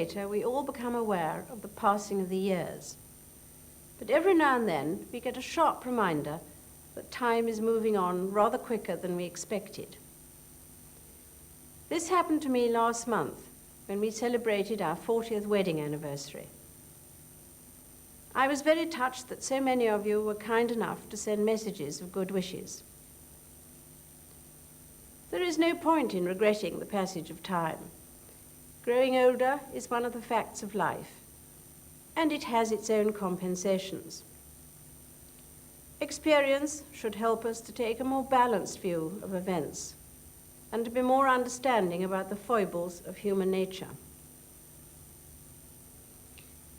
later, we all become aware of the passing of the years. But every now and then, we get a sharp reminder that time is moving on rather quicker than we expected. This happened to me last month when we celebrated our 40th wedding anniversary. I was very touched that so many of you were kind enough to send messages of good wishes. There is no point in regretting the passage of time. Growing older is one of the facts of life, and it has its own compensations. Experience should help us to take a more balanced view of events and to be more understanding about the foibles of human nature.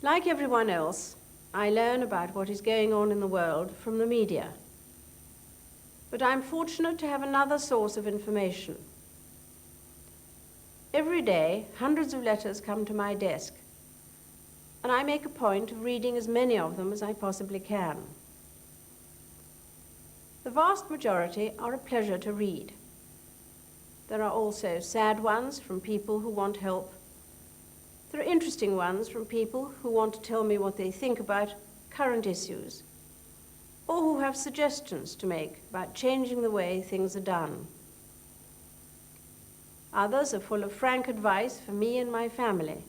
Like everyone else, I learn about what is going on in the world from the media. But I'm fortunate to have another source of information. Every day, hundreds of letters come to my desk, and I make a point of reading as many of them as I possibly can. The vast majority are a pleasure to read. There are also sad ones from people who want help. There are interesting ones from people who want to tell me what they think about current issues, or who have suggestions to make about changing the way things are done. Others are full of frank advice for me and my family,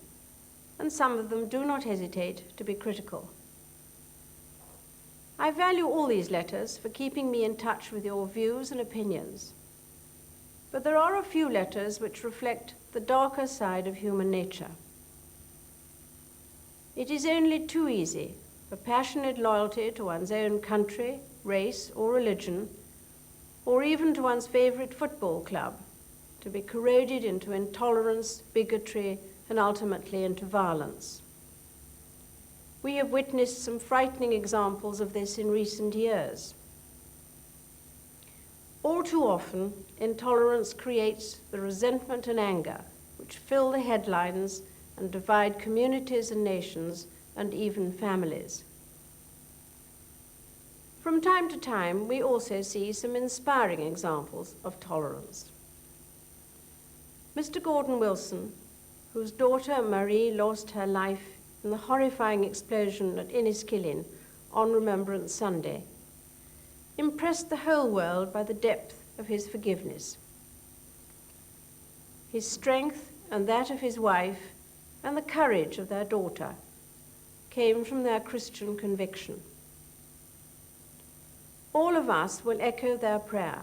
and some of them do not hesitate to be critical. I value all these letters for keeping me in touch with your views and opinions. But there are a few letters which reflect the darker side of human nature. It is only too easy for passionate loyalty to one's own country, race, or religion, or even to one's favorite football club, to be corroded into intolerance, bigotry, and ultimately into violence. We have witnessed some frightening examples of this in recent years. All too often, intolerance creates the resentment and anger which fill the headlines and divide communities and nations and even families. From time to time, we also see some inspiring examples of tolerance. Mr. Gordon Wilson, whose daughter Marie lost her life in the horrifying explosion at Enniskillen on Remembrance Sunday, impressed the whole world by the depth of his forgiveness. His strength and that of his wife and the courage of their daughter came from their Christian conviction. All of us will echo their prayer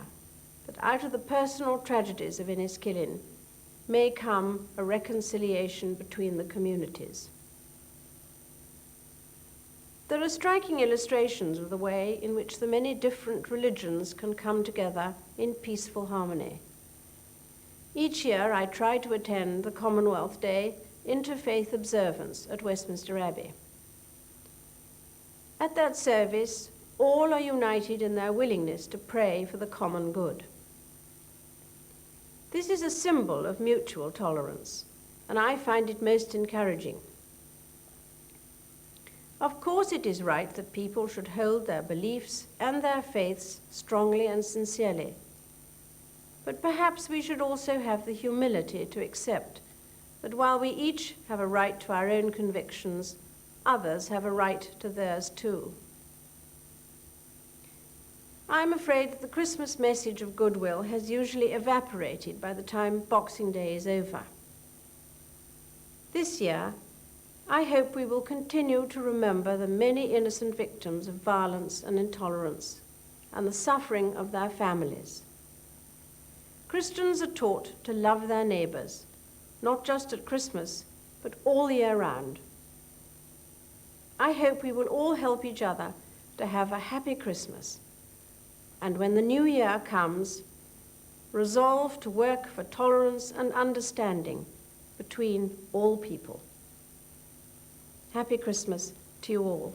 that out of the personal tragedies of Enniskillen may come a reconciliation between the communities. There are striking illustrations of the way in which the many different religions can come together in peaceful harmony. Each year I try to attend the Commonwealth Day Interfaith Observance at Westminster Abbey. At that service, all are united in their willingness to pray for the common good. This is a symbol of mutual tolerance, and I find it most encouraging. Of course, it is right that people should hold their beliefs and their faiths strongly and sincerely. But perhaps we should also have the humility to accept that while we each have a right to our own convictions, others have a right to theirs too. I'm afraid that the Christmas message of goodwill has usually evaporated by the time Boxing Day is over. This year, I hope we will continue to remember the many innocent victims of violence and intolerance and the suffering of their families. Christians are taught to love their neighbors, not just at Christmas, but all year round. I hope we will all help each other to have a happy Christmas, and when the new year comes, resolve to work for tolerance and understanding between all people. Happy Christmas to you all.